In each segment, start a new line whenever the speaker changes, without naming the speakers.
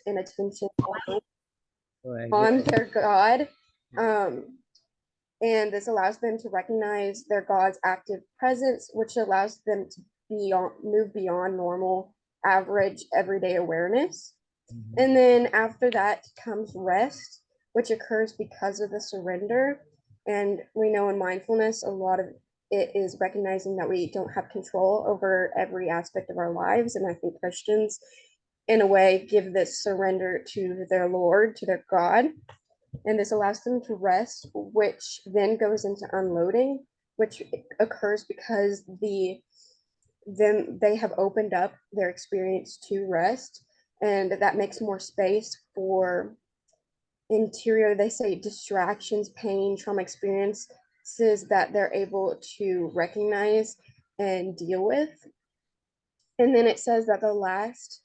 and attention
Right.
on their God. And this allows them to recognize their God's active presence, which allows them to move beyond normal, average, everyday awareness. And then after that comes rest, which occurs because of the surrender. And we know in mindfulness, a lot of it is recognizing that we don't have control over every aspect of our lives. And I think Christians, in a way, give this surrender to their Lord, to their God. And this allows them to rest, which then goes into unloading, which occurs because they have opened up their experience to rest, and that makes more space for interior, they say, distractions, pain, trauma experiences that they're able to recognize and deal with. And then it says that the last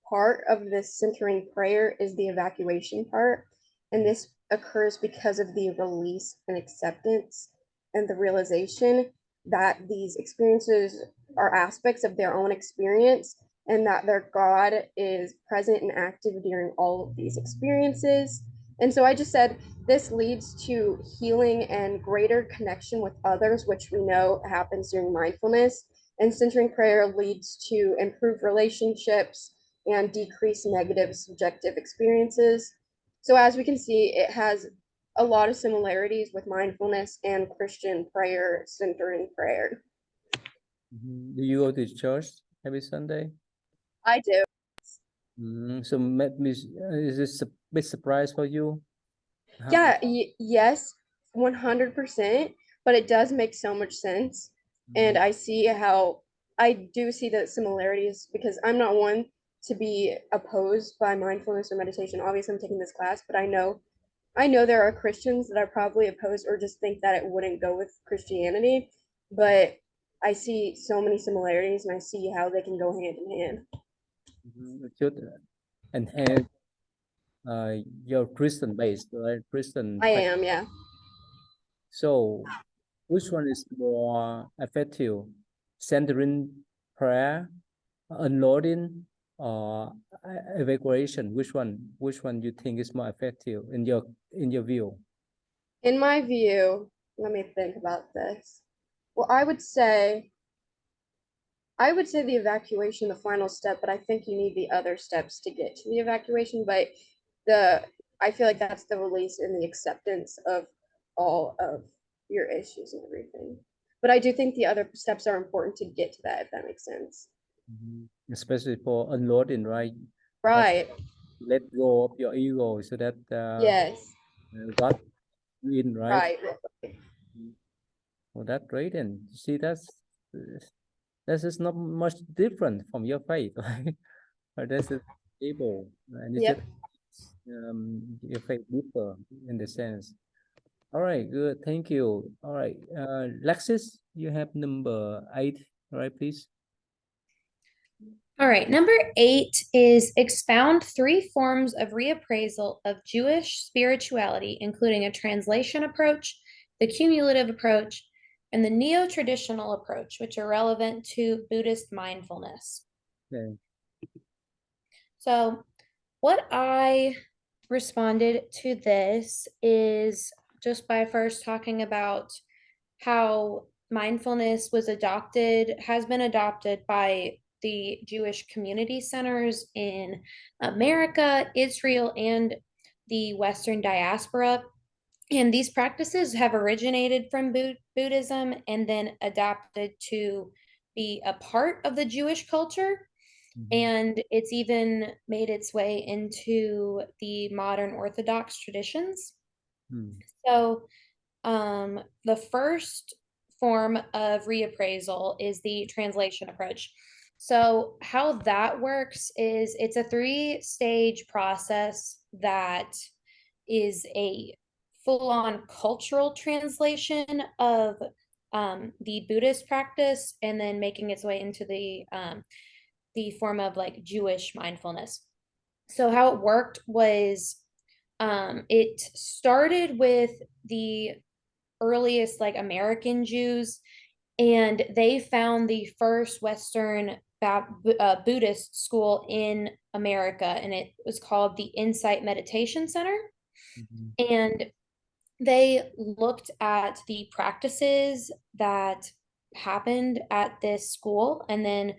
part of this centering prayer is the evacuation part. And this occurs because of the release and acceptance and the realization that these experiences are aspects of their own experience and that their God is present and active during all of these experiences. And so I just said this leads to healing and greater connection with others, which we know happens during mindfulness. And centering prayer leads to improved relationships and decrease negative subjective experiences. So, as we can see, it has a lot of similarities with mindfulness and Christian prayer, centering prayer.
Do you go to church every Sunday?
I do.
So maybe is this a big surprise for you?
Yeah, yes, 100%, but it does make so much sense. And I see how I do see the similarities because I'm not one to be opposed by mindfulness or meditation. Obviously, I'm taking this class, but I know there are Christians that are probably opposed or just think that it wouldn't go with Christianity, but I see so many similarities and I see how they can go hand in hand.
It should enhance your Christian base, right? Christian
I
faith.
am, yeah.
So, which one is more effective? Centering prayer, unloading, or evacuation? Which one you think is more effective in your view?
In my view, let me think about this. Well, I would say the evacuation, the final step, but I think you need the other steps to get to the evacuation. But the I feel like that's the release and the acceptance of all of your issues and everything. But I do think the other steps are important to get to that, if that makes sense.
Especially for unloading, right?
Right.
Let go of your ego so that
Yes.
God in, right?
Right.
Well, that's great. And you see, this is not much different from your faith, right? But this is able, and it's just
Yep.
your faith differ in the sense. All right, good. Thank you. All right, Lexis, you have number 8. All right, please.
All right, number 8 is expound 3 forms of reappraisal of Jewish spirituality, including a translation approach, the cumulative approach, and the neo-traditional approach, which are relevant to Buddhist mindfulness.
Okay.
So, what I responded to this is just by first talking about how mindfulness has been adopted by the Jewish community centers in America, Israel, and the Western diaspora. And these practices have originated from Buddhism and then adapted to be a part of the Jewish culture. And it's even made its way into the modern Orthodox traditions. So, the first form of reappraisal is the translation approach. So, how that works is it's a 3-stage process that is a full-on cultural translation of the Buddhist practice and then making its way into the form of like Jewish mindfulness. So how it worked was it started with the earliest like American Jews, and they found the first Western Buddhist school in America, and it was called the Insight Meditation Center.
Mhm.
And they looked at the practices that happened at this school and then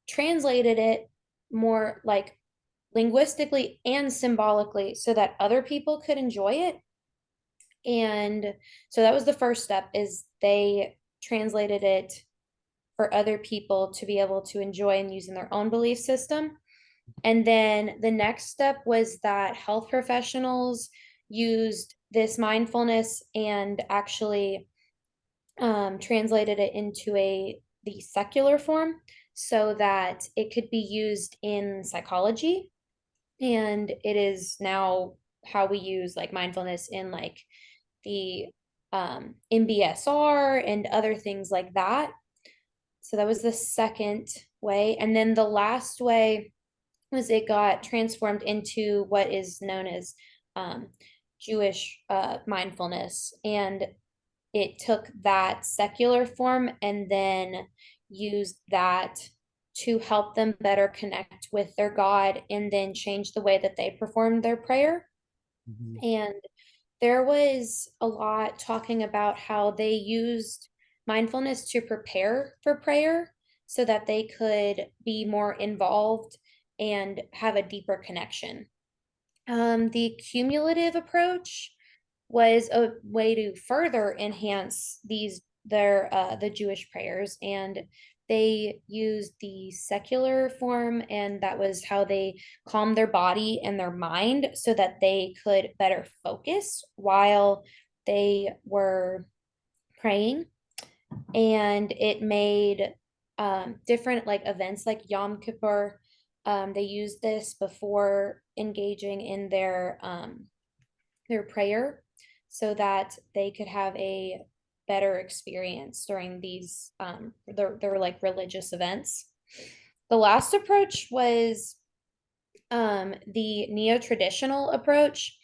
translated it more like linguistically and symbolically so that other people could enjoy it. And so that was the first step, is they translated it for other people to be able to enjoy and use in their own belief system. And then the next step was that health professionals used this mindfulness and actually translated it into the secular form so that it could be used in psychology. And it is now how we use like mindfulness in like the MBSR and other things like that. So that was the second way. And then the last way was it got transformed into what is known as Jewish mindfulness. And it took that secular form and then used that to help them better connect with their God and then change the way that they performed their prayer.
Mhm.
And there was a lot talking about how they used mindfulness to prepare for prayer so that they could be more involved and have a deeper connection. The cumulative approach was a way to further enhance the Jewish prayers, and they used the secular form, and that was how they calmed their body and their mind so that they could better focus while they were praying. And it made different like events like Yom Kippur. They used this before engaging in their prayer so that they could have a better experience during these their like religious events. The last approach was the neo-traditional approach,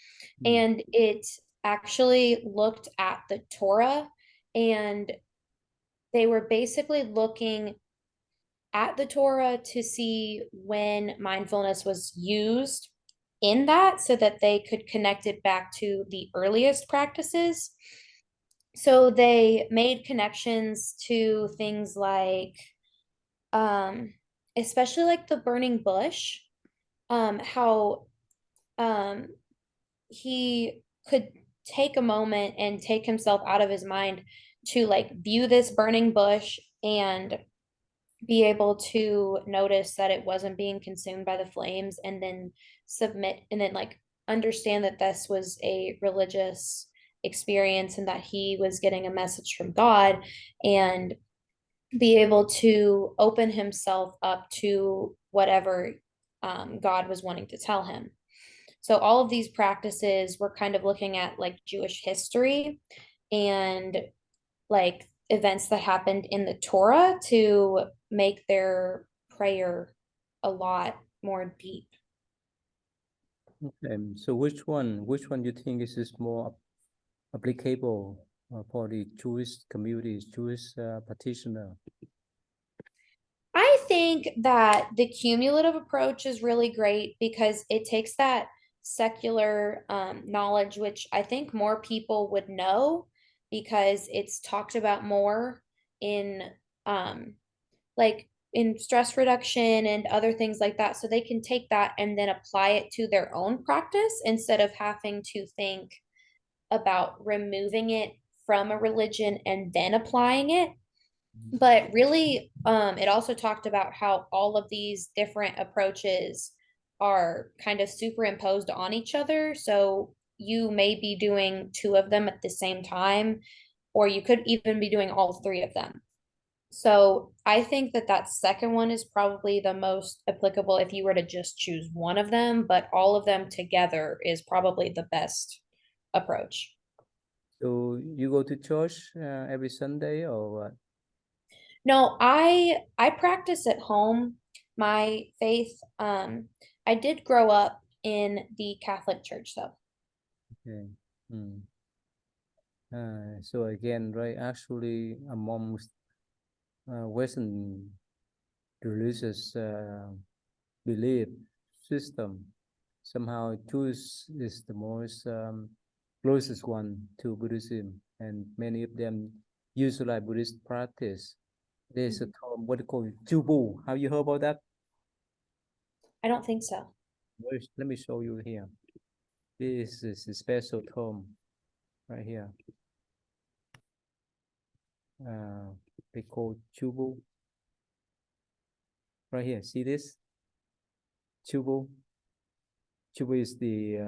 and it actually looked at the Torah, and they were basically looking at the Torah to see when mindfulness was used in that so that they could connect it back to the earliest practices. So they made connections to things like especially like the burning bush, how um he could take a moment and take himself out of his mind to like view this burning bush and be able to notice that it wasn't being consumed by the flames and then submit and then like understand that this was a religious experience and that he was getting a message from God, and be able to open himself up to whatever God was wanting to tell him. So all of these practices were kind of looking at like Jewish history and like events that happened in the Torah to make their prayer a lot more deep.
Okay, so which one you think is more applicable for the Jewish communities, Jewish practitioner?
I think that the cumulative approach is really great because it takes that secular knowledge, which I think more people would know because it's talked about more in um, like in stress reduction and other things like that. So they can take that and then apply it to their own practice instead of having to think about removing it from a religion and then applying it. But really, it also talked about how all of these different approaches are kind of superimposed on each other. So you may be doing two of them at the same time, or you could even be doing all three of them. So I think that that second one is probably the most applicable if you were to just choose one of them, but all of them together is probably the best approach.
So you go to church every Sunday or what?
No, I practice at home my faith. I did grow up in the Catholic Church though.
Okay. Mm. So again, right, actually amongst Western religious belief system. Somehow Jews is the most closest one to Buddhism, and many of them utilize Buddhist practice. There's a term what they call Jubu. Have you heard about that?
I don't think so.
Let me show you here. This is a special term right here. They call Jubu. Right here, see this? Jubu. Jubu is the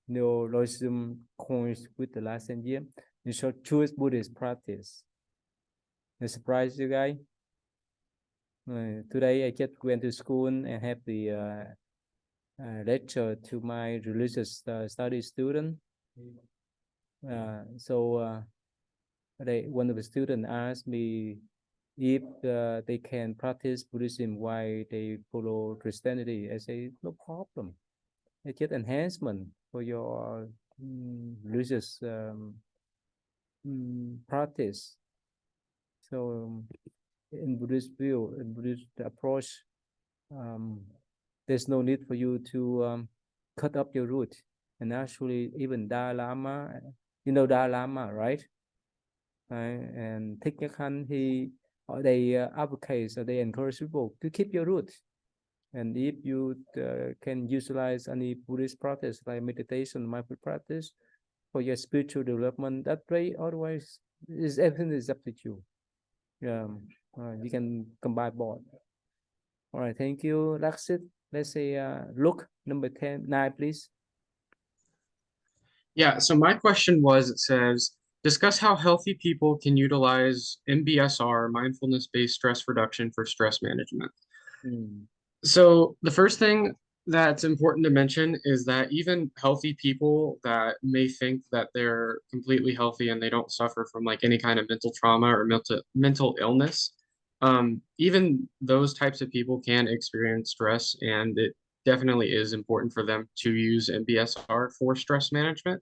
neologism coined with the last year. In short, Jewish Buddhist practice. It surprised you guys? Today I just went to school and have the lecture to my religious study student. One of the students asked me if they can practice Buddhism while they follow Christianity. I say no problem. It's just enhancement for your religious practice. So in Buddhist view, in Buddhist approach, there's no need for you to cut up your root. And actually, even Dalai Lama, you know Dalai Lama, right? And Thich Nhat Hanh, they advocate, so they encourage people to keep your root. And if you can utilize any Buddhist practice like meditation, mindful practice for your spiritual development, that's great. Otherwise, everything is up to you. You can combine both. All right, thank you, Laksit. Let's say, look, number 9, please.
Yeah, so my question was, it says, discuss how healthy people can utilize MBSR, mindfulness-based stress reduction, for stress management. So the first thing that's important to mention is that even healthy people that may think that they're completely healthy and they don't suffer from like any kind of mental trauma or mental illness, even those types of people can experience stress, and it definitely is important for them to use MBSR for stress management.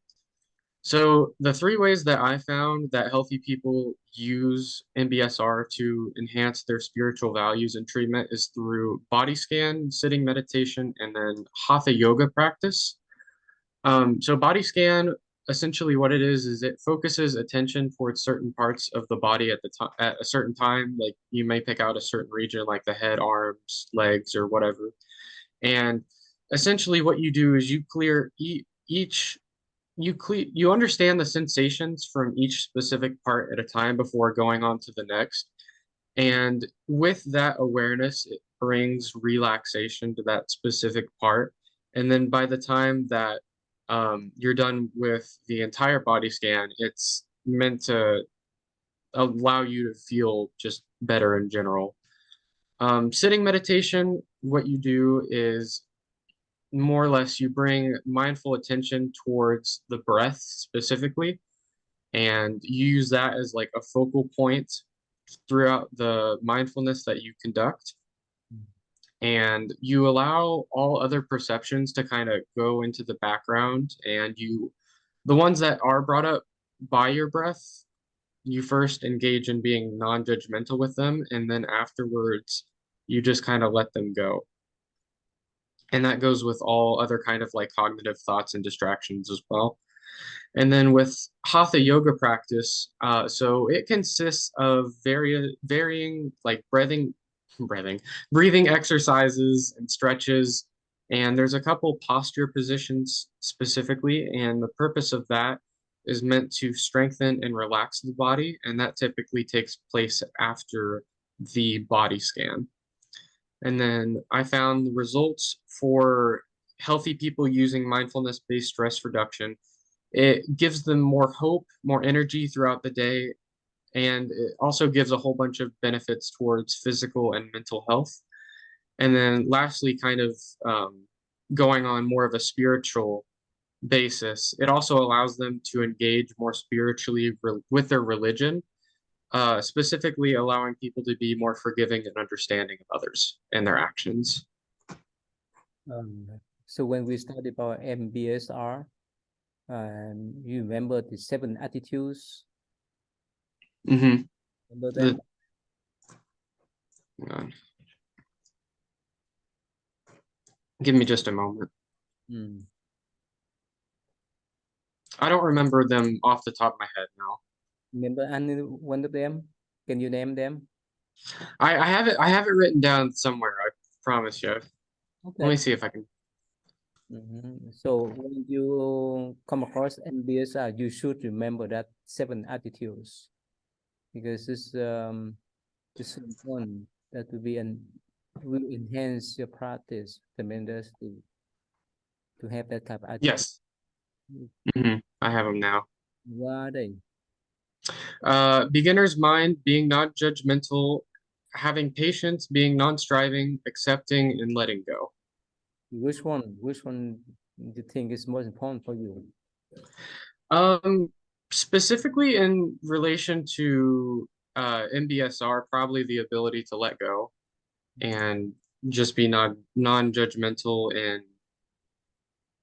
So the 3 ways that I found that healthy people use MBSR to enhance their spiritual values and treatment is through body scan, sitting meditation, and then Hatha yoga practice. So body scan, essentially what it is it focuses attention towards certain parts of the body at a certain time. Like you may pick out a certain region like the head, arms, legs, or whatever. And essentially what you do is you clear you understand the sensations from each specific part at a time before going on to the next. And with that awareness, it brings relaxation to that specific part. And then by the time that you're done with the entire body scan, it's meant to allow you to feel just better in general. Sitting meditation, what you do is more or less you bring mindful attention towards the breath specifically, and you use that as like a focal point throughout the mindfulness that you conduct. And you allow all other perceptions to kind of go into the background, and the ones that are brought up by your breath, you first engage in being non-judgmental with them, and then afterwards you just kind of let them go. And that goes with all other kind of like cognitive thoughts and distractions as well. And then with Hatha yoga practice, so it consists of varying like breathing exercises and stretches. And there's a couple posture positions specifically. And the purpose of that is meant to strengthen and relax the body. And that typically takes place after the body scan. And then I found the results for healthy people using mindfulness-based stress reduction. It gives them more hope, more energy throughout the day, and it also gives a whole bunch of benefits towards physical and mental health. And then lastly, kind of going on more of a spiritual basis, it also allows them to engage more spiritually with their religion, specifically allowing people to be more forgiving and understanding of others and their actions.
So when we studied about MBSR, you remember the 7 attitudes?
Mm-hmm.
Remember them?
Hang on. Give me just a moment.
Mm.
I don't remember them off the top of my head now.
Remember any one of them? Can you name them?
I have it written down somewhere, I promise you. Let me
Okay.
see if I can.
So when you come across MBSR, you should remember that 7 attitudes because this one that will enhance your practice tremendously to have that type of attitude.
Yes. I have them now.
What are they?
Beginner's mind, being non-judgmental, having patience, being non-striving, accepting, and letting go.
Which one do you think is most important for you?
Specifically in relation to MBSR, probably the ability to let go and just be non-judgmental in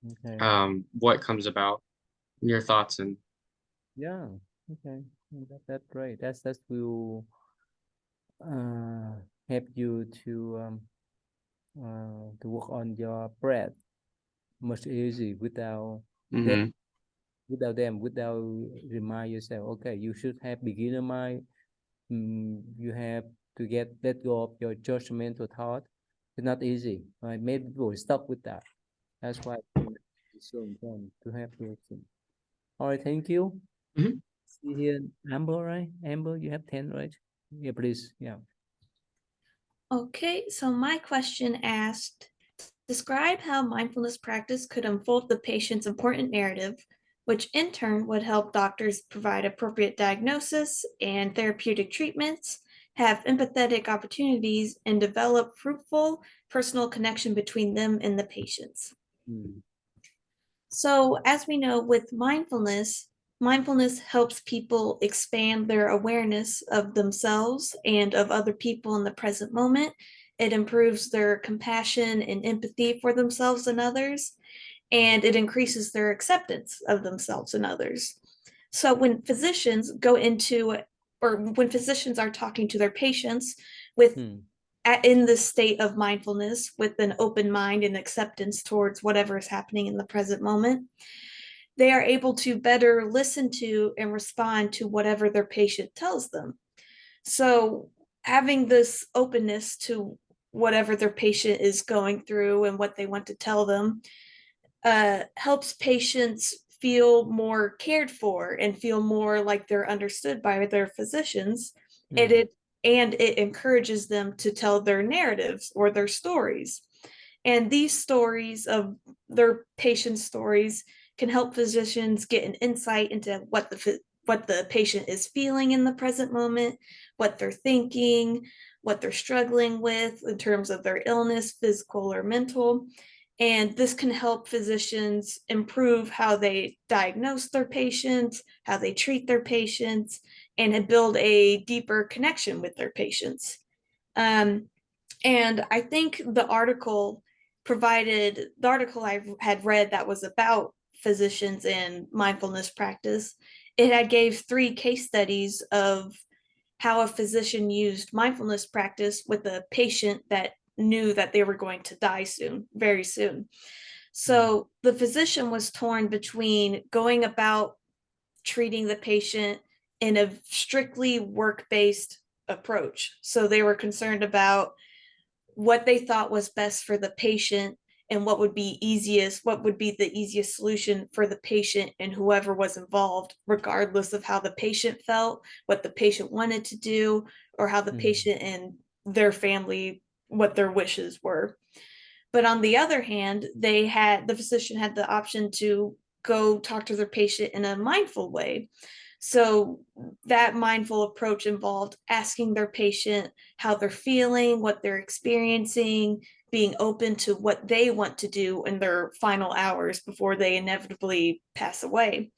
Okay.
what comes about, your thoughts and
Yeah. Okay. That's great. That will help you to work on your breath much easy
Mhm.
without remind yourself, okay, you should have beginner mind. You have to let go of your judgmental thought. It's not easy, right? Maybe people stuck with that. That's why it's so important to have those things. All right, thank you.
Mhm.
See here, Amber, right? Amber, you have 10, right? Yeah, please. Yeah.
Okay, so my question asked, describe how mindfulness practice could unfold the patient's important narrative, which in turn would help doctors provide appropriate diagnosis and therapeutic treatments, have empathetic opportunities, and develop fruitful personal connection between them and the patients.
Mm.
So, as we know, with mindfulness helps people expand their awareness of themselves and of other people in the present moment. It improves their compassion and empathy for themselves and others, and it increases their acceptance of themselves and others. So, when physicians are talking to their patients with
Mm.
in the state of mindfulness with an open mind and acceptance towards whatever is happening in the present moment, they are able to better listen to and respond to whatever their patient tells them. So, having this openness to whatever their patient is going through and what they want to tell them helps patients feel more cared for and feel more like they're understood by their physicians. And
Mm.
it encourages them to tell their narratives or their stories. And these stories of their patient stories can help physicians get an insight into what the patient is feeling in the present moment, what they're thinking, what they're struggling with in terms of their illness, physical or mental. And this can help physicians improve how they diagnose their patients, how they treat their patients, and build a deeper connection with their patients. Um, and I think the article I had read that was about physicians and mindfulness practice, it had gave 3 case studies of how a physician used mindfulness practice with a patient that knew that they were going to die soon, very soon. So the physician was torn between going about treating the patient in a strictly work-based approach. So they were concerned about what they thought was best for the patient and what would be the easiest solution for the patient and whoever was involved, regardless of how the patient felt, what the patient wanted to do, or how the patient and their family, what their wishes were. But on the other hand, the physician had the option to go talk to their patient in a mindful way. So that mindful approach involved asking their patient how they're feeling, what they're experiencing, being open to what they want to do in their final hours before they inevitably pass away.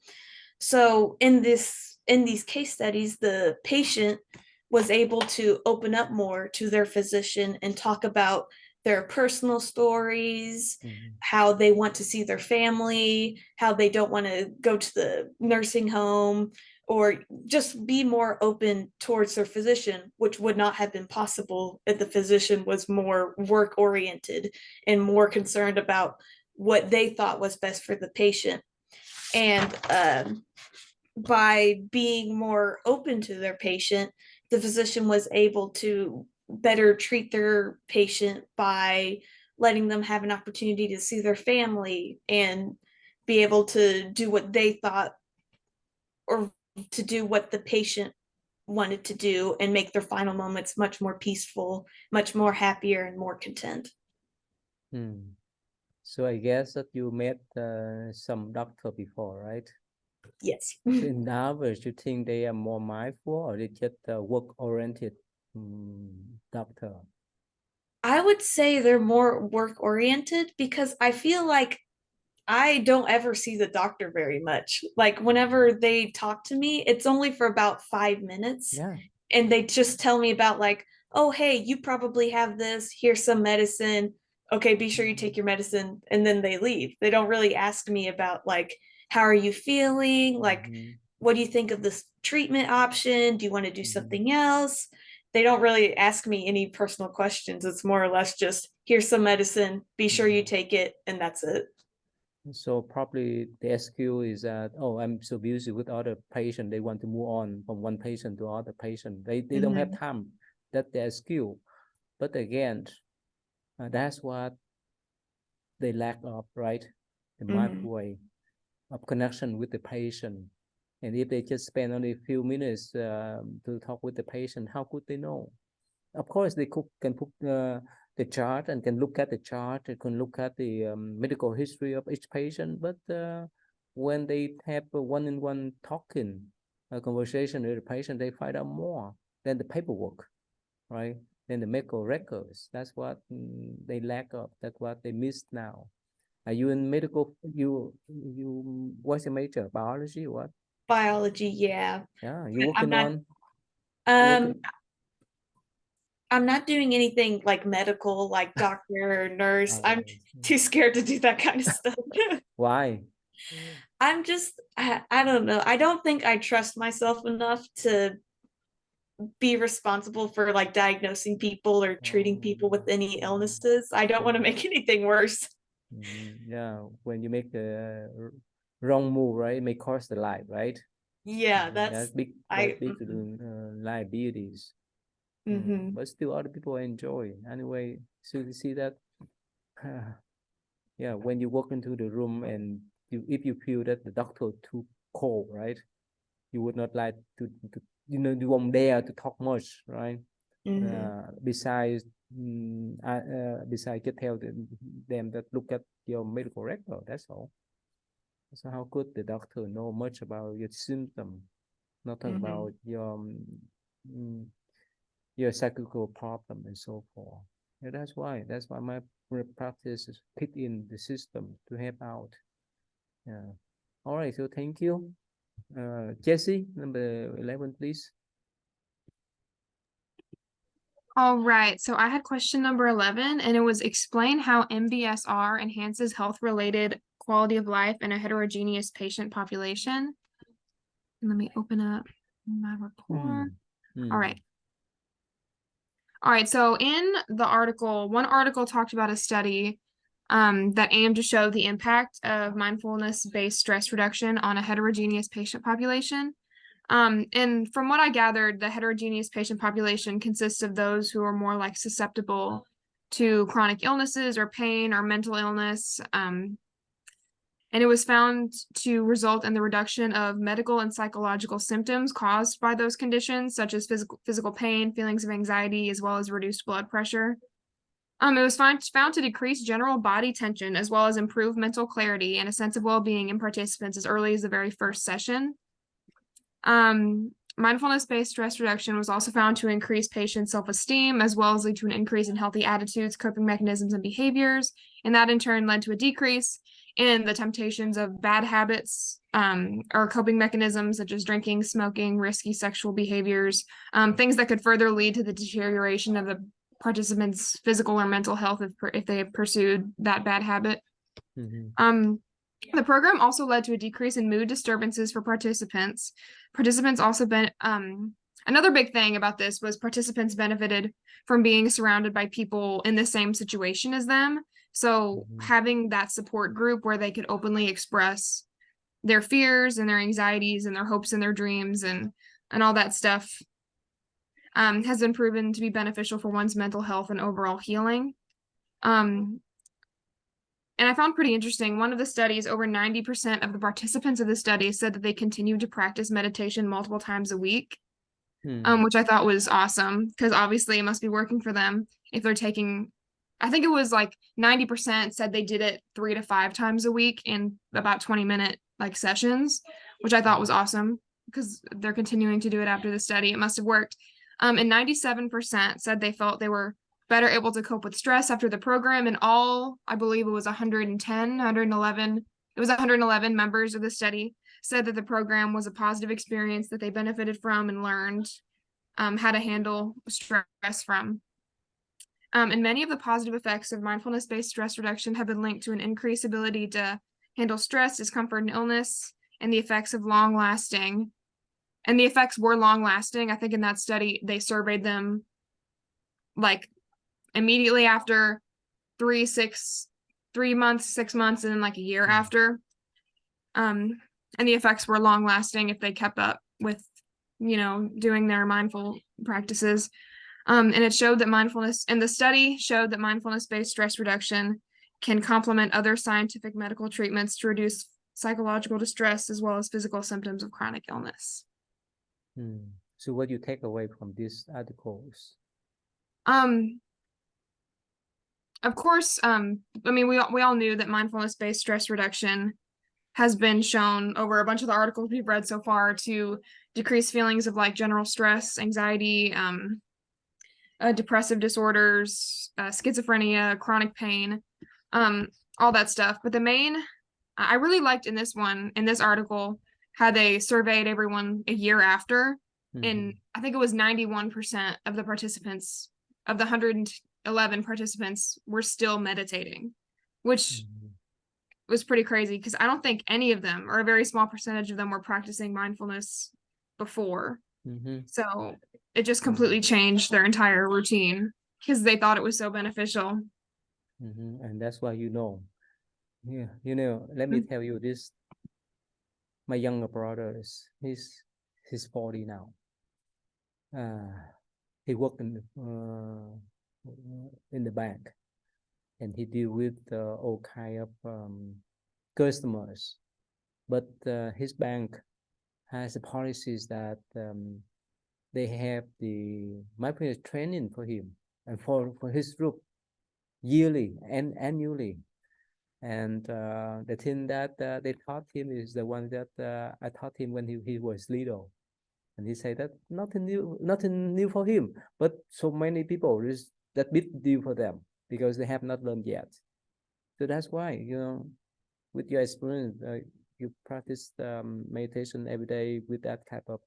So in these case studies, the patient was able to open up more to their physician and talk about their personal stories, how they want to see their family, how they don't want to go to the nursing home,
or just be more open towards their physician, which would not have been possible if the physician was more work oriented and more concerned about what they thought was best for the patient. And by being more open to their patient, the physician was able to better treat their patient by letting them have an opportunity to see their family and be able to do what they thought, or to do what the patient wanted to do, and make their final moments much more peaceful, much more happier, and more content.
So I guess that you met some doctor before, right?
Yes.
So in average, you think they are more mindful, or they just work-oriented doctor?
I would say they're more work oriented, because I feel like I don't ever see the doctor very much. Like whenever they talk to me, it's only for about 5 minutes.
Yeah.
And they just tell me about like, oh, hey, you probably have this. Here's some medicine. Okay, be sure you take your medicine. And then they leave. They don't really ask me about like, how are you feeling? Like, what do you think of this treatment option? Do you want to do something else? They don't really ask me any personal questions. It's more or less just, here's some medicine. Be sure you take it. And that's it.
So probably the excuse is that, oh, I'm so busy with other patient. They want to move on from one patient to other patient. They don't have time. That's their skill. But again, that's what they lack of, right? The mindful way of connection with the patient. And if they just spend only a few minutes to talk with the patient, how could they know? Of course, they can put the chart and can look at the chart. They can look at the medical history of each patient. But when they have a one-on-one talking, a conversation with the patient, they find out more than the paperwork, right? Than the medical records. That's what they lack of. That's what they miss now. Are you in medical? You what's your major? Biology or what?
Biology, yeah.
Yeah, you working on?
I'm not doing anything like medical, like doctor or nurse. I'm too scared to do that kind of stuff.
Why?
I'm just, I don't know. I don't think I trust myself enough to be responsible for like diagnosing people or treating people with any illnesses. I don't want to make anything worse.
Yeah, when you make a wrong move, right, it may cost the life, right?
Yeah,
that's big liabilities. But still other people enjoy anyway. So you see that yeah, when you walk into the room and if you feel that the doctor too cold, right, you would not like to you won't dare to talk much, right? Besides just tell them that look at your medical record, that's all. So how could the doctor know much about your symptom, nothing about your psychical problem and so forth. Yeah, that's why my practice is fit in the system to help out. Yeah. All right, so thank you. Jessie, number 11, please.
All right, so I had question number 11, and it was explain how MBSR enhances health-related quality of life in a heterogeneous patient population. And let me open up my report. All right. All right, so in the article, one article talked about a study that aimed to show the impact of mindfulness-based stress reduction on a heterogeneous patient population. And from what I gathered, the heterogeneous patient population consists of those who are more like susceptible to chronic illnesses or pain or mental illness. And it was found to result in the reduction of medical and psychological symptoms caused by those conditions, such as physical pain, feelings of anxiety, as well as reduced blood pressure. It was found to decrease general body tension, as well as improve mental clarity and a sense of well-being in participants as early as the very first session. Mindfulness-based stress reduction was also found to increase patient self-esteem, as well as lead to an increase in healthy attitudes, coping mechanisms, and behaviors. And that in turn led to a decrease in the temptations of bad habits or coping mechanisms such as drinking, smoking, risky sexual behaviors, things that could further lead to the deterioration of the participants' physical or mental health if they have pursued that bad habit. The program also led to a decrease in mood disturbances for participants. Participants also another big thing about this was participants benefited from being surrounded by people in the same situation as them. So
Mhm.
having that support group where they could openly express their fears and their anxieties and their hopes and their dreams and all that stuff has been proven to be beneficial for one's mental health and overall healing. And I found pretty interesting, one of the studies, over 90% of the participants of the study said that they continued to practice meditation multiple times a week, which I thought was awesome because obviously it must be working for them if they're taking, I think it was like 90% said they did it 3 to 5 times a week in about 20-minute like sessions, which I thought was awesome because they're continuing to do it after the study. It must have worked. And 97% said they felt they were better able to cope with stress after the program, and all, I believe it was 111, it was 111 members of the study said that the program was a positive experience that they benefited from and learned how to handle stress from. And many of the positive effects of mindfulness-based stress reduction have been linked to an increased ability to handle stress, discomfort, and illness, and the effects of long-lasting. And the effects were long-lasting. I think in that study, they surveyed them like immediately after 3 months, 6 months, and then like a year after. And the effects were long lasting if they kept up with, doing their mindful practices. And it showed that the study showed that mindfulness-based stress reduction can complement other scientific medical treatments to reduce psychological distress as well as physical symptoms of chronic illness.
So what do you take away from these articles?
Of course, I mean, we all knew that mindfulness-based stress reduction has been shown over a bunch of the articles we've read so far to decrease feelings of like general stress, anxiety, depressive disorders, schizophrenia, chronic pain, all that stuff. But I really liked in this article, how they surveyed everyone a year after, and I think it was 91% of the participants, of the 111 participants, were still meditating, which was pretty crazy because I don't think any of them, or a very small percentage of them, were practicing mindfulness before. So it just completely changed their entire routine because they thought it was so beneficial.
And that's why let me tell you this. My younger brother he's 40 now. He worked in the bank, and he deal with all kind of customers. But his bank has policies that they have the mindfulness training for him and for his group yearly and annually. And the thing that they taught him is the one that I taught him when he was little. And he said that nothing new for him, but so many people, is that big deal for them because they have not learned yet. So that's why, with your experience, you practice meditation every day with that type of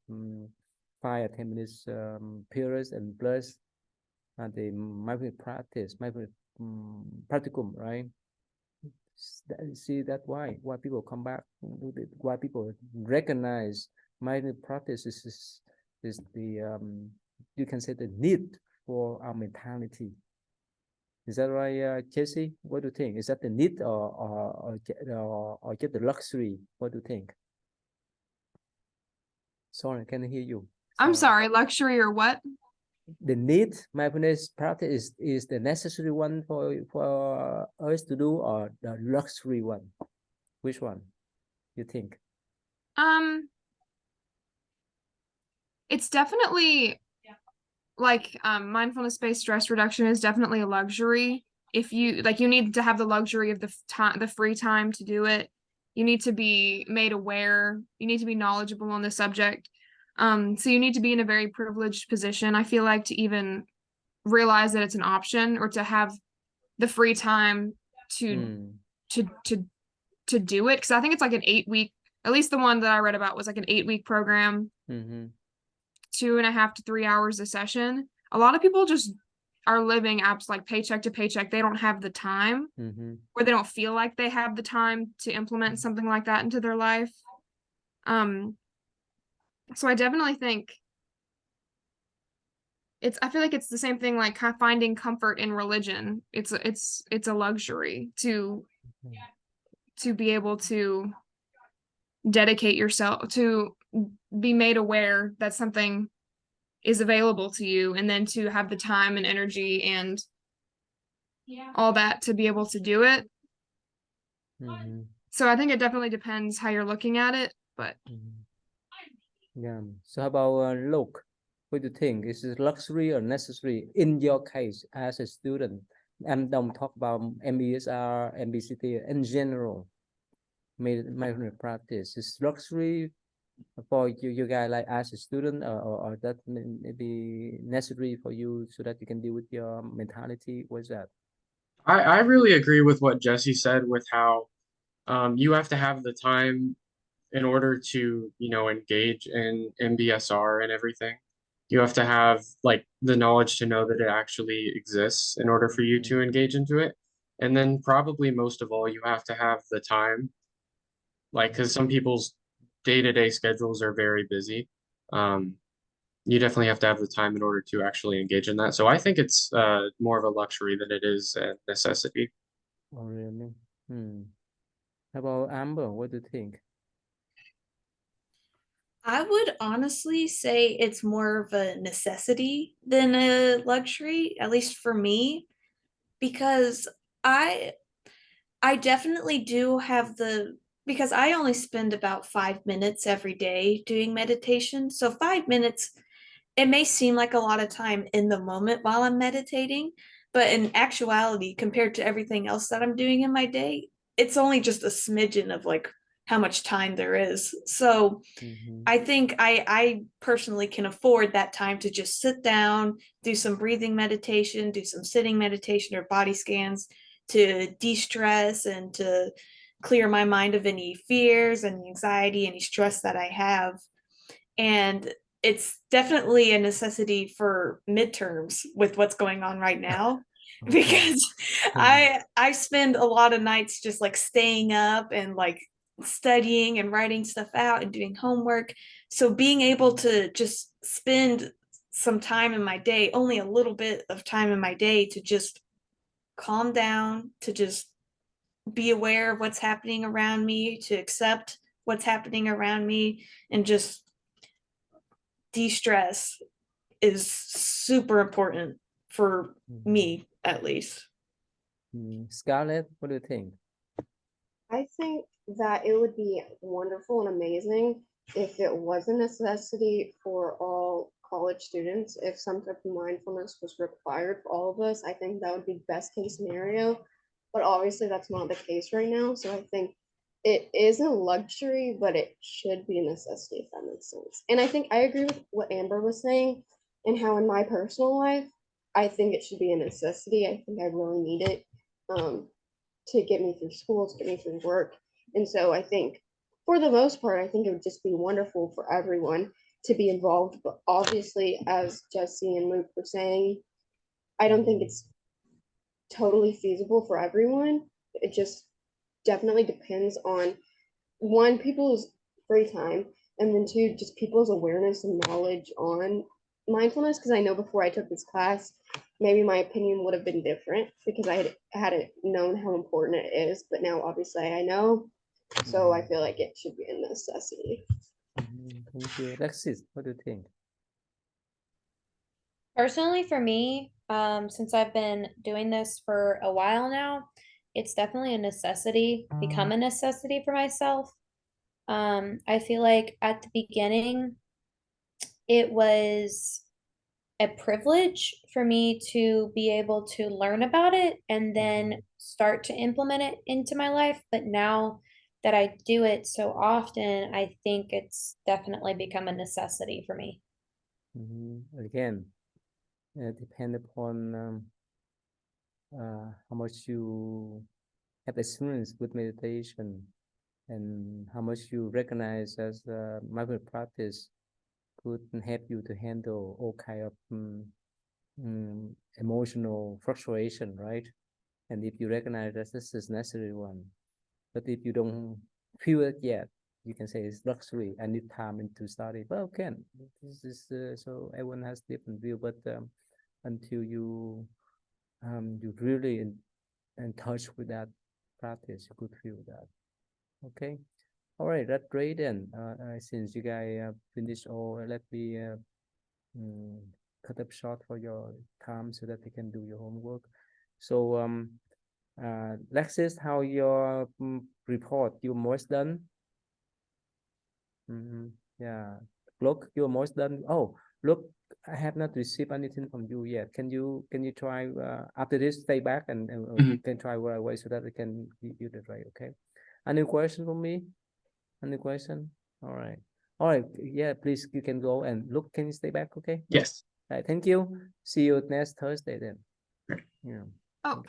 5 or 10 minutes periods, and plus the mindfulness practice, mindfulness practicum, right? See, that's why people come back, why people recognize mindfulness practice is the you can say the need for our mentality. Is that right, Jesse? What do you think? Is that the need or just the luxury? What do you think? Sorry, I can't hear you.
I'm sorry, luxury or what?
The need mindfulness practice is the necessary one for us to do, or the luxury one? Which one you think?
It's definitely like mindfulness-based stress reduction is definitely a luxury. If you need to have the luxury of the free time to do it. You need to be made aware. You need to be knowledgeable on the subject. So you need to be in a very privileged position, I feel like, to even realize that it's an option, or to have the free time to do it. Because I think it's like an 8-week, at least the one that I read about was like an 8-week program, 2.5 to 3 hours a session. A lot of people just are living apps like paycheck to paycheck, they don't have the time, or they don't feel like they have the time to implement something like that into their life. So I definitely think I feel like it's the same thing like finding comfort in religion. It's a luxury to be able to dedicate yourself, to be made aware that something is available to you, and then to have the time and energy and all that to be able to do it. So I think it definitely depends how you're looking at it, but
yeah. So how about look? What do you think? Is it luxury or necessary in your case as a student? And don't talk about MBSR, MBCT in general. Mindfulness practice is luxury for you guys, like as a student, or that may be necessary for you so that you can deal with your mentality. What's that?
I really agree with what Jesse said with how you have to have the time in order to, engage in MBSR and everything. You have to have like the knowledge to know that it actually exists in order for you to engage into it. And then probably most of all, you have to have the time, like, because some people's day-to-day schedules are very busy. You definitely have to have the time in order to actually engage in that. So I think it's more of a luxury than it is a necessity.
Oh, really? How about Amber? What do you think?
I would honestly say it's more of a necessity than a luxury, at least for me, because I definitely do have because I only spend about 5 minutes every day doing meditation. So 5 minutes, it may seem like a lot of time in the moment while I'm meditating, but in actuality, compared to everything else that I'm doing in my day, it's only just a smidgen of like how much time there is. So I think I personally can afford that time to just sit down, do some breathing meditation, do some sitting meditation or body scans to de-stress and to clear my mind of any fears and anxiety, any stress that I have. And it's definitely a necessity for midterms with what's going on right now. Because I spend a lot of nights just like staying up and like studying and writing stuff out and doing homework. So being able to just spend some time in my day, only a little bit of time in my day, to just calm down, to just be aware of what's happening around me, to accept what's happening around me, and just de-stress is super important for me, at least.
Scarlett, what do you think?
I think that it would be wonderful and amazing if it was a necessity for all college students. If some type of mindfulness was required for all of us, I think that would be best case scenario. But obviously, that's not the case right now. So I think it is a luxury, but it should be a necessity, if that makes sense. And I think I agree with what Amber was saying, and how in my personal life, I think it should be a necessity. I think I really need it. To get me through school, to get me through work. And so I think for the most part, I think it would just be wonderful for everyone to be involved. But obviously, as Jesse and Luke were saying, I don't think it's totally feasible for everyone. It just definitely depends on one, people's free time, and then two, just people's awareness and knowledge on mindfulness. Because I know before I took this class, maybe my opinion would have been different because I hadn't known how important it is, but now obviously I know. So I feel like it should be a necessity.
Thank you. Alexis, what do you think?
Personally, for me, since I've been doing this for a while now, it's definitely a necessity, become a necessity for myself. I feel like at the beginning, it was a privilege for me to be able to learn about it and then start to implement it into my life. But now that I do it so often, I think it's definitely become a necessity for me.
Again, depend upon how much you have experience with meditation and how much you recognize as mindful practice could help you to handle all kind of emotional fluctuation, right? And if you recognize that this is necessary one, but if you don't feel it yet, you can say it's luxury. I need time to study. Well, can this is so everyone has different view, but until you really in touch with that practice, you could feel that. Okay. All right, that's great then. Since you guys finished all, let me cut up short for your time so that you can do your homework. So Lexis, how your report? You almost done? Yeah. Look, you're almost done. Oh, look, I have not received anything from you yet. Can you try after this stay back and
Mhm.
can try right away so that I can give you the right, okay? Any question for me? Any question? All right. All right. Yeah, please you can go and look, can you stay back? Okay.
Yes.
All right, thank you. See you next Thursday then.
Right.
Yeah.
Oh,
Thank you.
perfect.